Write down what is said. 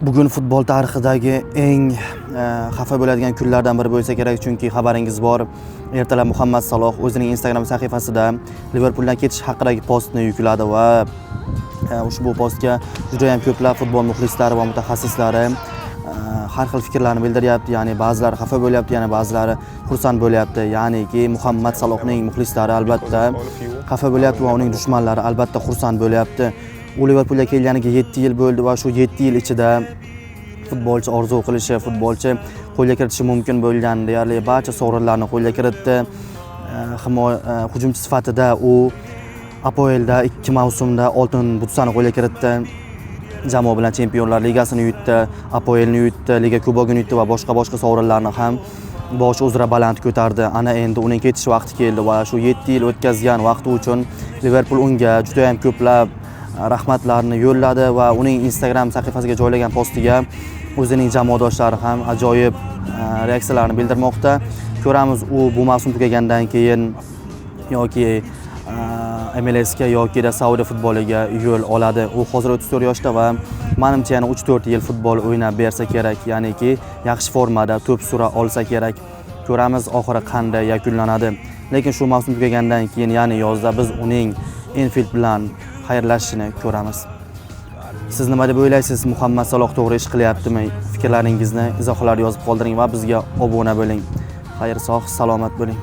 Bugun futbol tarixidagi eng xafa bo'ladigan kunlardan biri bo'lsa kerak, chunki xabaringiz bor. Ertalab Muhammad Saloh o'zining Instagram sahifasida Liverpooldan ketish haqidagi postni yukladi va ushbu postga juda ham ko'plab futbol muxlislari va mutaxassislari har xil fikrlarni bildiryapti. Ya'ni ba'zilari xafa bo'lyapti, yana ba'zilari xursand bo'lyapti. Ya'niki Muhammad Salohning muxlislari albatta xafa bo'lyapti va uning dushmanlari albatta xursand bo'lyapti. U Liverpoolga kelganiga 7 yil bo'ldi va shu 7 yil ichida futbolchi orzu qilishi, futbolchi qo'lga kiritishi mumkin bo'lgan deyarli barcha sovrinlarni qo'lga kiritdi. Hujumchi sifatida u APOLda 2 mavsumda oltin butsani qo'lga kiritdi. Jamoa bilan Chempionlar Ligasini yutdi, APOLni yutdi, Liga Kubogini yutdi va boshqa sovrinlarni ham boshi uzra baland ko'tardi. Ana endi uning ketish vaqti keldi va shu 7 yil o'tkazgan vaqti uchun Liverpool unga juda ham ko'plab rahmatlarni yo'lladi va uning Instagram sahifasiga joylagan postiga o'zining jamoadoshlari ham ajoyib reaksiyalarni bildirmoqda. Ko'ramiz, u bu mavsum tugagandan keyin yoki MLSga yoki Saudiya futboliga yo'l oladi. U hozir 34 yoshda va menimcha yana 3-4 yil futbol o'ynab bersa kerak, ya'niki yaxshi formada to'p sura olsa kerak. Ko'ramiz oxiri qanday yakunlanadi. Lekin shu mavsum tugagandan keyin, ya'ni yozda biz uning Anfield bilan xayrlashishini ko'ramiz. Siz nima deb o'ylaysiz? Muhammad Saloh to'g'ri ish qilyaptimi? Fikrlaringizni izohlarda yozib qoldiring va bizga obuna bo'ling. Xayr, sog', salomat bo'ling.